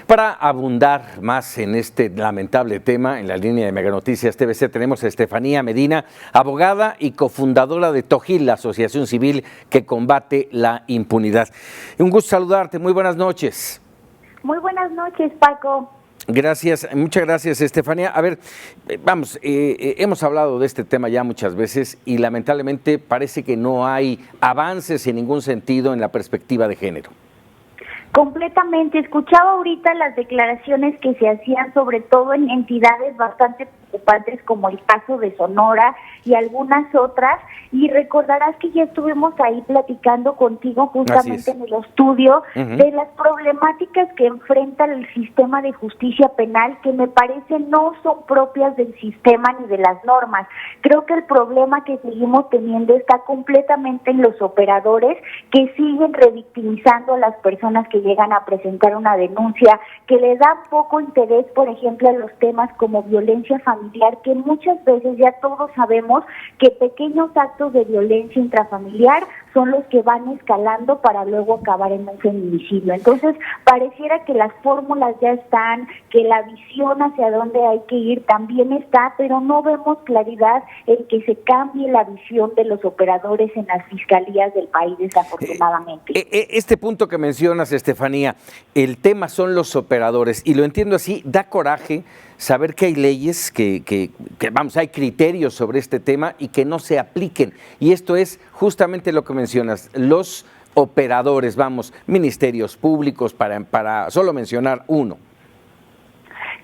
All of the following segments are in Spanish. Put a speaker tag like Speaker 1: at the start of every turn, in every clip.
Speaker 1: Para abundar más en este lamentable tema, en la línea de Mega Noticias TVC tenemos a Estefanía Medina, abogada y cofundadora de TOGIL, la asociación civil que combate la impunidad. Un gusto saludarte, muy buenas noches.
Speaker 2: Muy buenas noches, Paco.
Speaker 1: Gracias, muchas gracias, Estefanía. A ver, vamos, hemos hablado de este tema ya muchas veces y lamentablemente parece que no hay avances en ningún sentido en la perspectiva de género.
Speaker 2: Completamente. Escuchaba ahorita las declaraciones que se hacían, sobre todo en entidades bastante preocupantes como el caso de Sonora y algunas otras, y recordarás que ya estuvimos ahí platicando contigo justamente en el estudio de las problemáticas que enfrenta el sistema de justicia penal, que me parece no son propias del sistema ni de las normas. Creo que el problema que seguimos teniendo está completamente en los operadores que siguen revictimizando a las personas que llegan a presentar una denuncia, que le dan poco interés, por ejemplo, a los temas como violencia familiar, que muchas veces ya todos sabemos que pequeños actos de violencia intrafamiliar son los que van escalando para luego acabar en un feminicidio. Entonces, pareciera que las fórmulas ya están, que la visión hacia dónde hay que ir también está, pero no vemos claridad en que se cambie la visión de los operadores en las fiscalías del país, desafortunadamente.
Speaker 1: Este punto que mencionas, Estefanía, el tema son los operadores, y lo entiendo así, da coraje saber que hay leyes, que hay criterios sobre este tema y que no se apliquen. Y esto es justamente lo que mencionas, los operadores, ministerios públicos, para solo mencionar uno.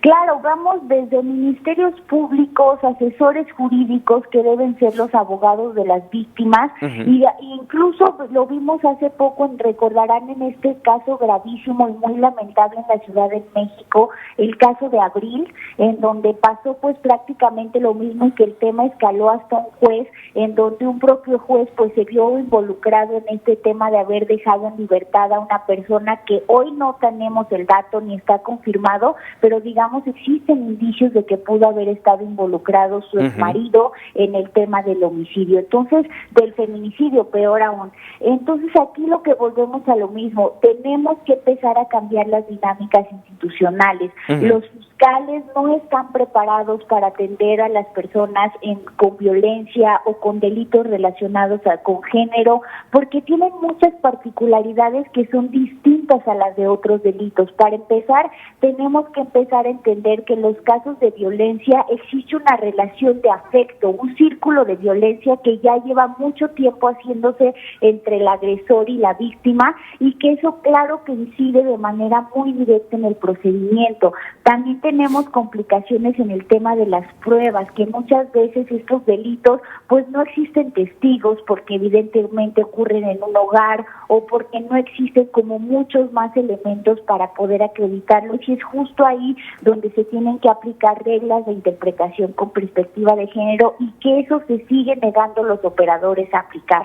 Speaker 2: Claro, vamos desde ministerios públicos, asesores jurídicos que deben ser los abogados de las víctimas, y incluso lo vimos hace poco, recordarán en este caso gravísimo y muy lamentable en la Ciudad de México, el caso de Abril, en donde pasó pues prácticamente lo mismo y que el tema escaló hasta un juez, en donde un propio juez pues se vio involucrado en este tema de haber dejado en libertad a una persona que hoy no tenemos el dato ni está confirmado, pero digamos existen indicios de que pudo haber estado involucrado su exmarido en el tema del homicidio, entonces del feminicidio, peor aún. Entonces aquí lo que volvemos a lo mismo, tenemos que empezar a cambiar las dinámicas institucionales. Los fiscales no están preparados para atender a las personas con violencia o con delitos relacionados con género, porque tienen muchas particularidades que son distintas a las de otros delitos. Para empezar, tenemos que empezar a entender que en los casos de violencia existe una relación de afecto, un círculo de violencia que ya lleva mucho tiempo haciéndose entre el agresor y la víctima, y que eso claro que incide de manera muy directa en el procedimiento. También tenemos complicaciones en el tema de las pruebas, que muchas veces estos delitos pues no existen testigos porque evidentemente ocurren en un hogar o porque no existen como muchos más elementos para poder acreditarlos, y es justo ahí donde se tienen que aplicar reglas de interpretación con perspectiva de género, y que eso se sigue negando los operadores a aplicar.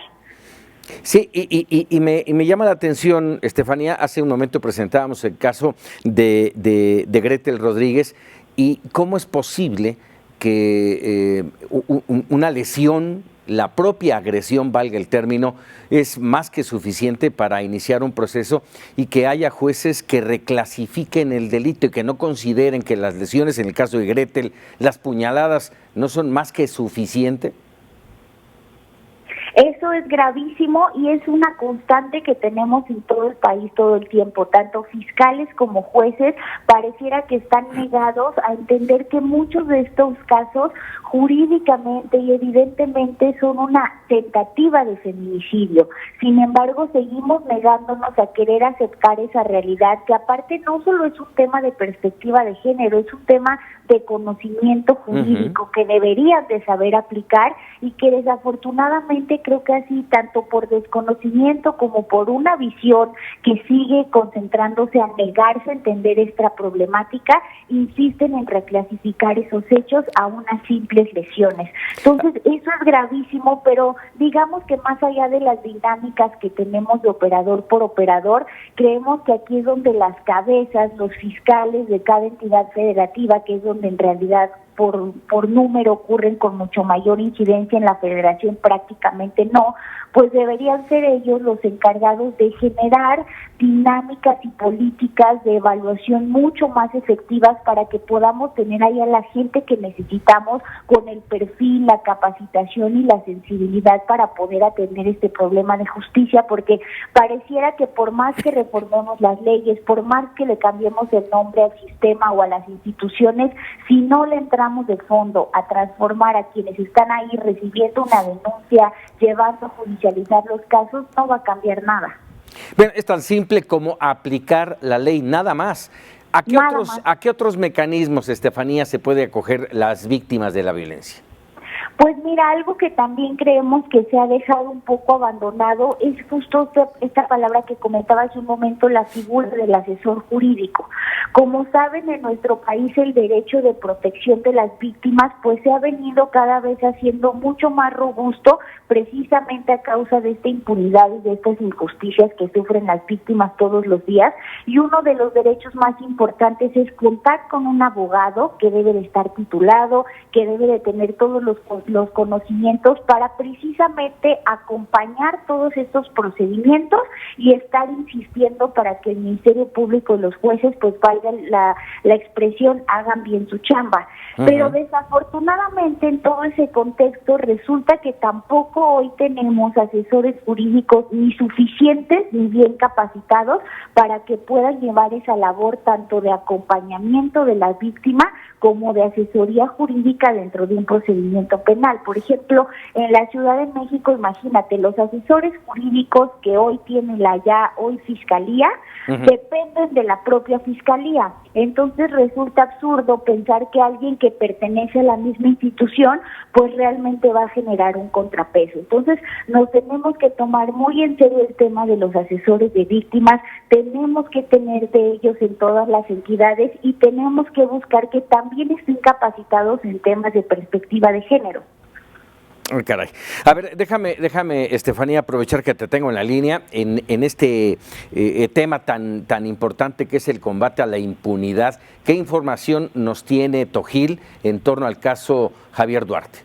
Speaker 1: Sí, y me llama la atención, Estefanía, hace un momento presentábamos el caso de Gretel Rodríguez, y cómo es posible que una lesión, la propia agresión, valga el término, es más que suficiente para iniciar un proceso, y que haya jueces que reclasifiquen el delito y que no consideren que las lesiones, en el caso de Gretel, las puñaladas, no son más que suficiente.
Speaker 2: Eso es gravísimo y es una constante que tenemos en todo el país todo el tiempo. Tanto fiscales como jueces pareciera que están negados a entender que muchos de estos casos jurídicamente y evidentemente son una tentativa de feminicidio. Sin embargo, seguimos negándonos a querer aceptar esa realidad, que aparte no solo es un tema de perspectiva de género, es un tema de conocimiento jurídico que deberían de saber aplicar, y que desafortunadamente creo que así, tanto por desconocimiento como por una visión que sigue concentrándose a negarse a entender esta problemática, insisten en reclasificar esos hechos a unas simples lesiones. Entonces, eso es gravísimo, pero digamos que más allá de las dinámicas que tenemos de operador por operador, creemos que aquí es donde las cabezas, los fiscales de cada entidad federativa, que es donde en realidad por número ocurren con mucho mayor incidencia, en la Federación prácticamente no, pues deberían ser ellos los encargados de generar dinámicas y políticas de evaluación mucho más efectivas para que podamos tener ahí a la gente que necesitamos con el perfil, la capacitación y la sensibilidad para poder atender este problema de justicia, porque pareciera que por más que reformemos las leyes, por más que le cambiemos el nombre al sistema o a las instituciones, si no le entramos de fondo a transformar a quienes están ahí recibiendo una denuncia, llevando a judicializar los casos, no va a cambiar nada.
Speaker 1: Bueno, es tan simple como aplicar la ley, nada más. ¿A qué otros mecanismos, Estefanía, se puede acoger las víctimas de la violencia?
Speaker 2: Pues mira, algo que también creemos que se ha dejado un poco abandonado es justo esta palabra que comentaba hace un momento, la figura del asesor jurídico. Como saben, en nuestro país el derecho de protección de las víctimas pues se ha venido cada vez haciendo mucho más robusto, precisamente a causa de esta impunidad y de estas injusticias que sufren las víctimas todos los días, y uno de los derechos más importantes es contar con un abogado que debe de estar titulado, que debe de tener todos los conocimientos para precisamente acompañar todos estos procedimientos y estar insistiendo para que el Ministerio Público y los jueces, pues valga la expresión, hagan bien su chamba. Pero desafortunadamente en todo ese contexto resulta que tampoco hoy tenemos asesores jurídicos ni suficientes ni bien capacitados para que puedan llevar esa labor tanto de acompañamiento de la víctima como de asesoría jurídica dentro de un procedimiento penal. Por ejemplo, en la Ciudad de México, imagínate, los asesores jurídicos que hoy tiene hoy Fiscalía, dependen de la propia Fiscalía. Entonces resulta absurdo pensar que alguien que pertenece a la misma institución, pues realmente va a generar un contrapeso. Entonces nos tenemos que tomar muy en serio el tema de los asesores de víctimas, tenemos que tener de ellos en todas las entidades y tenemos que buscar que también estén capacitados en temas de perspectiva de género.
Speaker 1: Caray. A ver, déjame, Estefanía, aprovechar que te tengo en la línea en este tema tan importante que es el combate a la impunidad. ¿Qué información nos tiene Tojil en torno al caso Javier Duarte?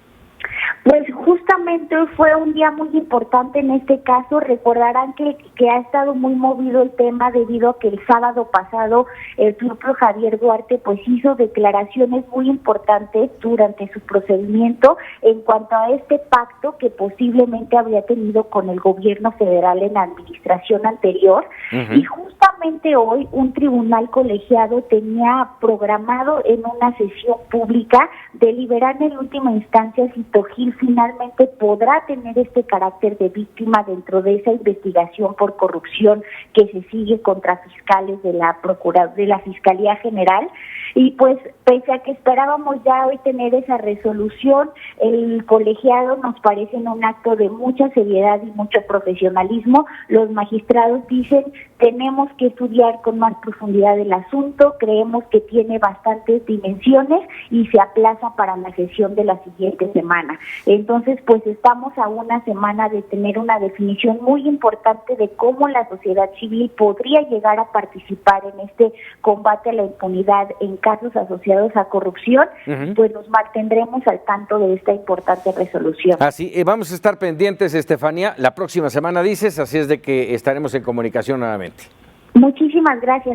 Speaker 2: Pues justamente fue un día muy importante en este caso. Recordarán que ha estado muy movido el tema debido a que el sábado pasado el propio Javier Duarte pues hizo declaraciones muy importantes durante su procedimiento en cuanto a este pacto que posiblemente habría tenido con el gobierno federal en la administración anterior. Y justamente hoy un tribunal colegiado tenía programado en una sesión pública deliberar en última instancia si Tojil finalmente podrá tener este carácter de víctima dentro de esa investigación por corrupción que se sigue contra fiscales de la Fiscalía General. Y pues pese a que esperábamos ya hoy tener esa resolución, el colegiado nos parece en un acto de mucha seriedad y mucho profesionalismo. Los magistrados dicen tenemos que estudiar con más profundidad el asunto, creemos que tiene bastantes dimensiones y se aplaza para la sesión de la siguiente semana. Entonces, pues estamos a una semana de tener una definición muy importante de cómo la sociedad civil podría llegar a participar en este combate a la impunidad en casos asociados a corrupción, pues nos mantendremos al tanto de esta importante resolución.
Speaker 1: Así, vamos a estar pendientes, Estefanía, la próxima semana dices, así es de que estaremos en comunicación nuevamente.
Speaker 2: Muchísimas gracias.